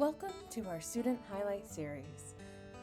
Welcome to our Student Highlight Series.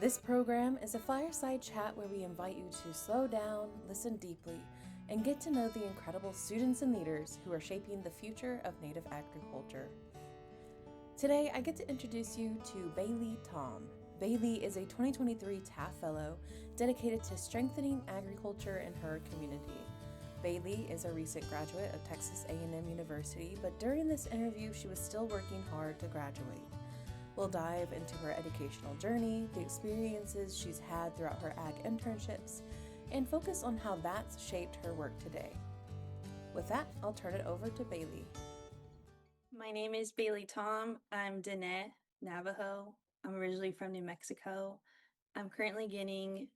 This program is a fireside chat where we invite you to slow down, listen deeply, and get to know the incredible students and leaders who are shaping the future of Native agriculture. Today, I get to introduce you to Bailey Tom. Bailey is a 2023 TAF Fellow dedicated to strengthening agriculture in her community. Bailey is a recent graduate of Texas A&M University, but during this interview, she was still working hard to graduate. We'll dive into her educational journey, the experiences she's had throughout her ag internships, and focus on how that's shaped her work today. With that, I'll turn it over to Bailey. My name is Bailey Tom. I'm Diné Navajo. I'm originally from New Mexico. I'm currently getting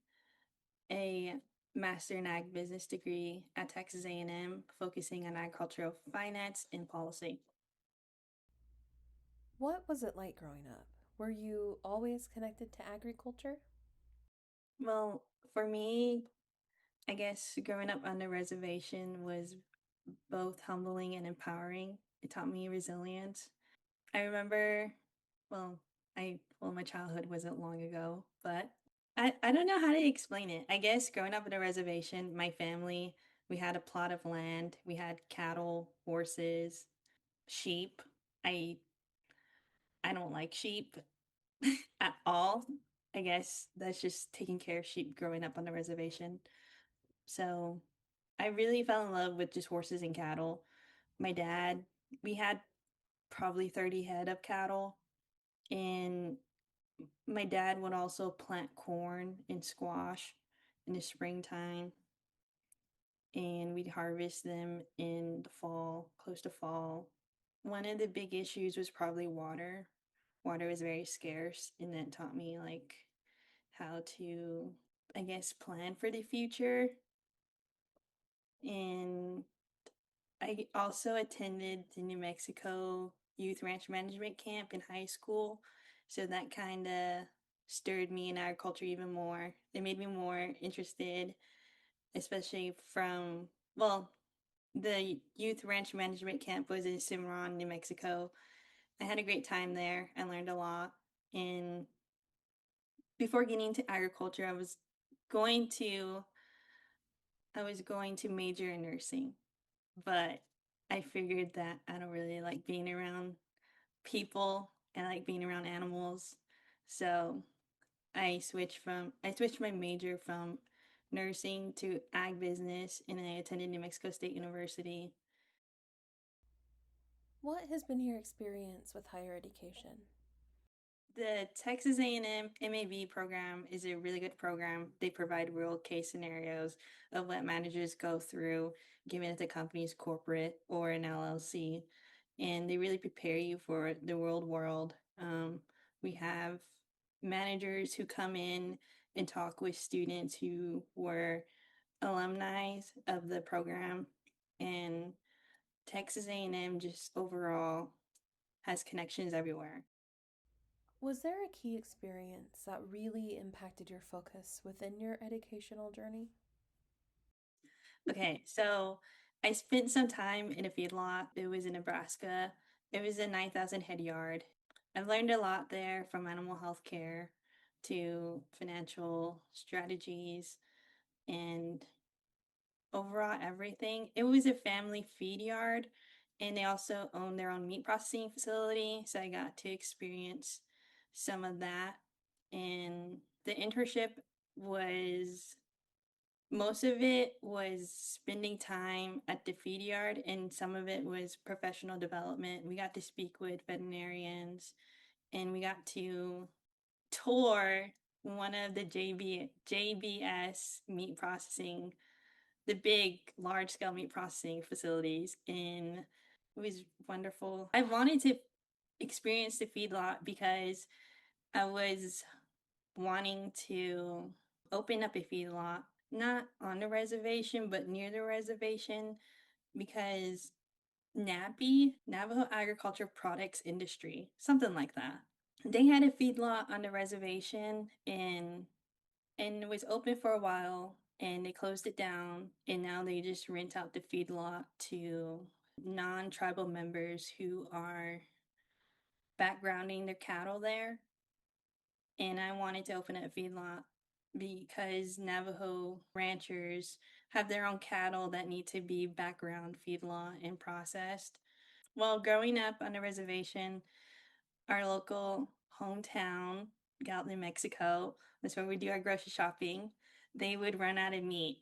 a Master in Ag Business degree at Texas A&M, focusing on agricultural finance and policy. What was it like growing up? Were you always connected to agriculture? Well, for me, I guess growing up on the reservation was both humbling and empowering. It taught me resilience. I remember, my childhood wasn't long ago, but I don't know how to explain it. I guess growing up in a reservation, my family, we had a plot of land, we had cattle, horses, sheep. I I don't like sheep at all. I guess that's just taking care of sheep growing up on the reservation. So I really fell in love with just horses and cattle. My dad, we had probably 30 head of cattle, and my dad would also plant corn and squash in the springtime, and we'd harvest them in the fall, close to fall. One of the big issues was probably water. Water was very scarce, and that taught me like how to, I guess, plan for the future. And I also attended the New Mexico Youth Ranch Management Camp in high school. So that kind of stirred me in agriculture even more. It made me more interested, especially the Youth Ranch Management Camp was in Cimarron, New Mexico. I had a great time there. I learned a lot. And before getting into agriculture, going to I was going to major in nursing, but I figured that I don't really like being around people and I like being around animals. So I switched my major from nursing to ag business, and I attended New Mexico State University. What has been your experience with higher education? The Texas A&M MAB program is a really good program. They provide real case scenarios of what managers go through, given if the company's corporate or an LLC, and they really prepare you for the real world. We have managers who come in and talk with students who were alumni of the program, and Texas A&M just overall has connections everywhere. Was there a key experience that really impacted your focus within your educational journey? Okay, so I spent some time in a feedlot. It was in Nebraska. It was a 9,000 head yard. I've learned a lot there, from animal health care to financial strategies and overall everything. It was a family feed yard, and they also own their own meat processing facility. So I got to experience some of that. And the internship was most of it was spending time at the feed yard, and some of it was professional development. We got to speak with veterinarians, and we got to tour one of the JBS meat processing, the big, large scale meat processing facilities. And it was wonderful. I wanted to experience the feedlot because I was wanting to open up a feedlot, not on the reservation, but near the reservation, because NAPI, Navajo Agriculture Products Industry, something like that. They had a feedlot on the reservation, and it was open for a while, and they closed it down, and now they just rent out the feedlot to non-tribal members who are backgrounding their cattle there. And I wanted to open a feedlot because Navajo ranchers have their own cattle that need to be background feedlot and processed. Well, growing up on a reservation, our local hometown, Gallup, New Mexico, that's where we do our grocery shopping, they would run out of meat.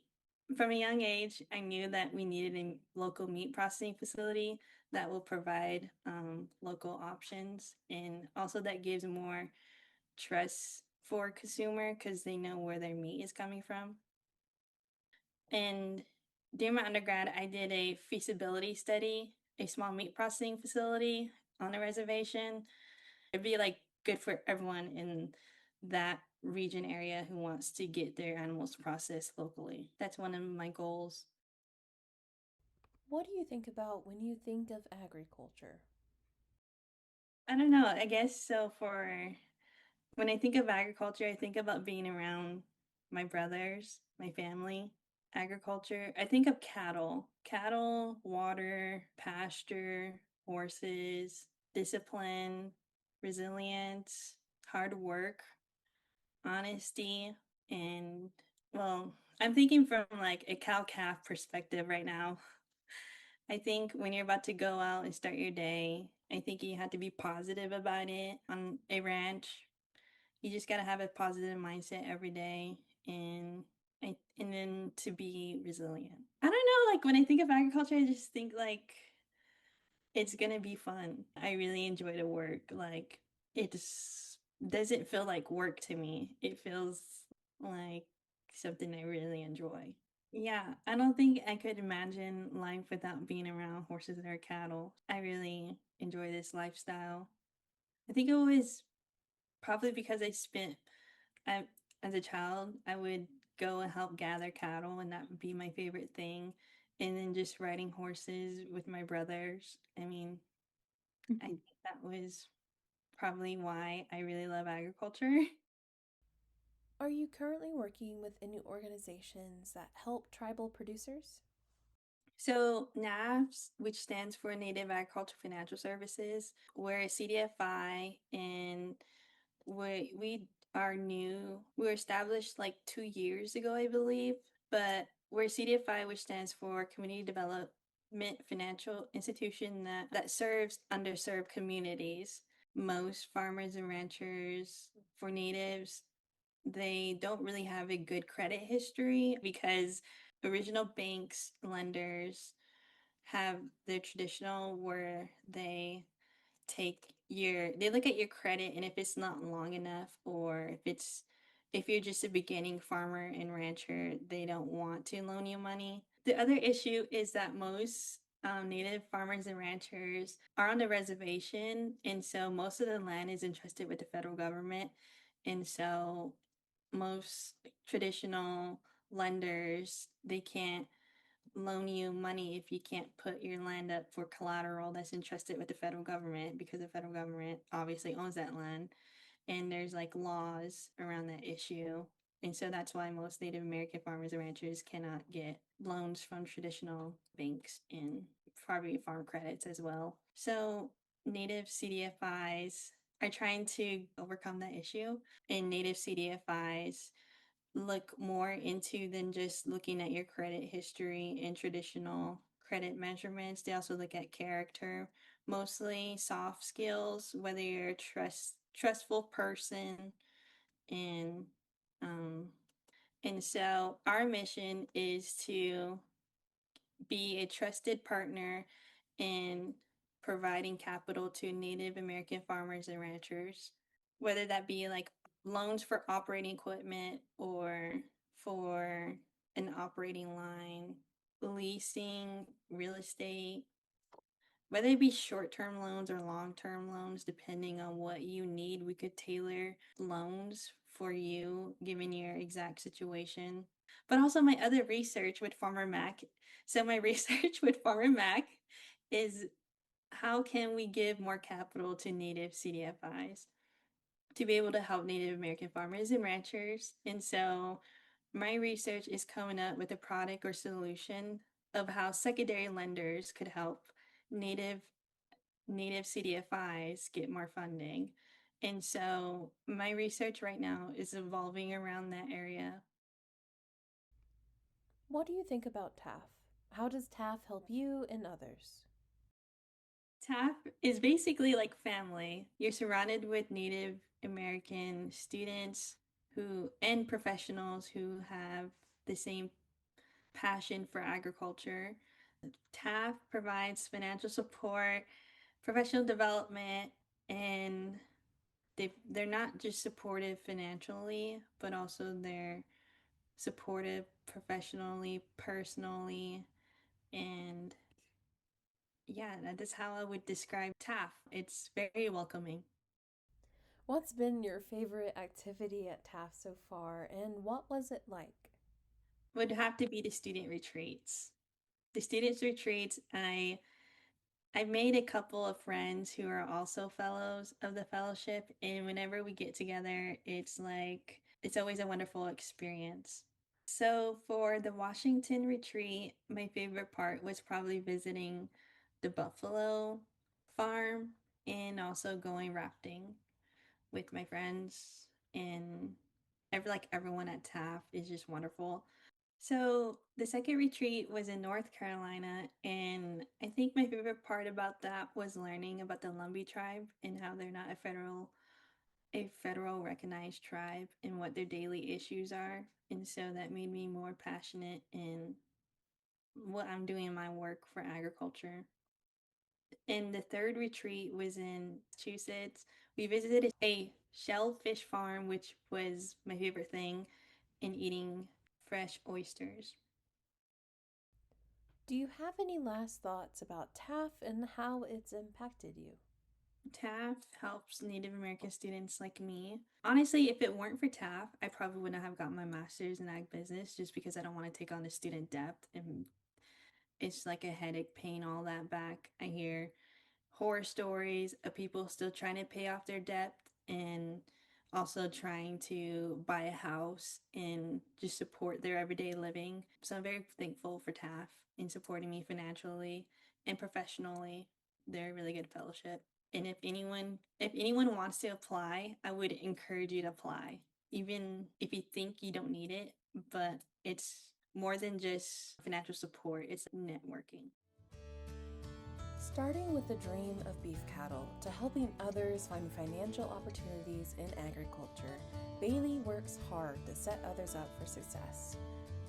From a young age, I knew that we needed a local meat processing facility that will provide local options, and also that gives more trust for consumer because they know where their meat is coming from. And during my undergrad, I did a feasibility study, a small meat processing facility on a reservation. It'd be like good for everyone in that region area who wants to get their animals processed locally. That's one of my goals. What do you think about when you think of agriculture? I don't know. I guess so. For when I think of agriculture, I think about being around my brothers, my family. Agriculture, I think of cattle, water, pasture, horses, discipline, resilience, hard work, honesty, and well, I'm thinking from like a cow calf perspective right now. I think when you're about to go out and start your day, I think you have to be positive about it on a ranch. You just got to have a positive mindset every day, and and then to be resilient. I don't know, like when I think of agriculture, I just think like it's going to be fun. I really enjoy the work. Like it just doesn't feel like work to me. It feels like something I really enjoy. Yeah, I don't think I could imagine life without being around horses or cattle. I really enjoy this lifestyle. I think it was probably because I, as a child, I would go and help gather cattle, and that would be my favorite thing. And then just riding horses with my brothers. I mean, I think that was probably why I really love agriculture. Are you currently working with any organizations that help tribal producers? So, NAFS, which stands for Native Agriculture Financial Services, we're a CDFI, and we are new. We were established like 2 years ago, I believe, but we're CDFI, which stands for Community Development Financial Institution that serves underserved communities. Most farmers and ranchers for natives, they don't really have a good credit history because original banks, lenders have their traditional where they look at your credit, and if it's not long enough, or if you're just a beginning farmer and rancher, they don't want to loan you money. The other issue is that most native farmers and ranchers are on the reservation, and so most of the land is entrusted with the federal government, and so most traditional lenders, they can't loan you money if you can't put your land up for collateral that's entrusted with the federal government, because the federal government obviously owns that land, and there's like laws around that issue. And so that's why most Native American farmers and ranchers cannot get loans from traditional banks and probably farm credits as well. So Native CDFIs are trying to overcome that issue, and Native CDFIs look more into than just looking at your credit history and traditional credit measurements. They also look at character, mostly soft skills, whether you're a trustful person, and um and so our mission is to be a trusted partner in providing capital to Native American farmers and ranchers, whether that be like loans for operating equipment or for an operating line, leasing real estate, whether it be short term loans or long term loans, depending on what you need. We could tailor loans for you given your exact situation. But also, my other research with Farmer Mac. So, my research with Farmer Mac is how can we give more capital to Native CDFIs to be able to help Native American farmers and ranchers. And so, my research is coming up with a product or solution of how secondary lenders could help Native native CDFIs get more funding. And so my research right now is evolving around that area. What do you think about TAF? How does TAF help you and others? TAF is basically like family. You're surrounded with Native American students who and professionals who have the same passion for agriculture. TAF provides financial support, professional development, and they're not just supportive financially, but also they're supportive professionally, personally, and yeah, that is how I would describe TAF. It's very welcoming. What's been your favorite activity at TAF so far, and what was it like? Would have to be the student retreats. The students retreats, I've made a couple of friends who are also fellows of the fellowship, and whenever we get together, it's always a wonderful experience. So for the Washington retreat, my favorite part was probably visiting the buffalo farm and also going rafting with my friends, and everyone at TAF is just wonderful. So the second retreat was in North Carolina, and I think my favorite part about that was learning about the Lumbee tribe and how they're not a federal recognized tribe and what their daily issues are. And so that made me more passionate in what I'm doing in my work for agriculture. And the third retreat was in Massachusetts. We visited a shellfish farm, which was my favorite thing, and eating fresh oysters. Do you have any last thoughts about TAF and how it's impacted you? TAF helps Native American students like me. Honestly, if it weren't for TAF, I probably wouldn't have gotten my master's in ag business just because I don't want to take on the student debt. And it's like a headache paying all that back. I hear horror stories of people still trying to pay off their debt and also trying to buy a house and just support their everyday living. So I'm very thankful for TAF in supporting me financially and professionally. They're a really good fellowship. And if anyone wants to apply, I would encourage you to apply. Even if you think you don't need it, but it's more than just financial support, it's networking. Starting with the dream of beef cattle to helping others find financial opportunities in agriculture, Bailey works hard to set others up for success.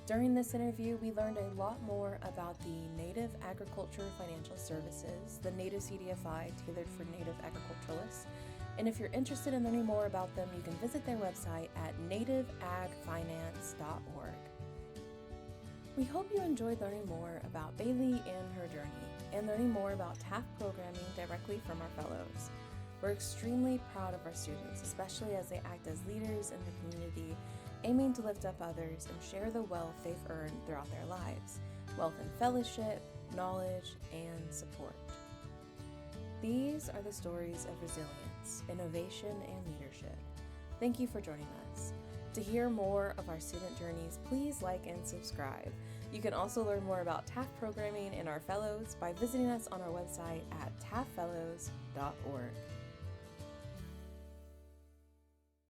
During this interview, we learned a lot more about the Native Agriculture Financial Services, the Native CDFI tailored for Native agriculturalists. And if you're interested in learning more about them, you can visit their website at nativeagfinance.org. We hope you enjoyed learning more about Bailey and her journey, and learning more about TAF programming directly from our fellows. We're extremely proud of our students, especially as they act as leaders in the community, aiming to lift up others and share the wealth they've earned throughout their lives, wealth in fellowship, knowledge, and support. These are the stories of resilience, innovation, and leadership. Thank you for joining us. To hear more of our student journeys, please like and subscribe. You can also learn more about TAF programming and our fellows by visiting us on our website at taffellows.org.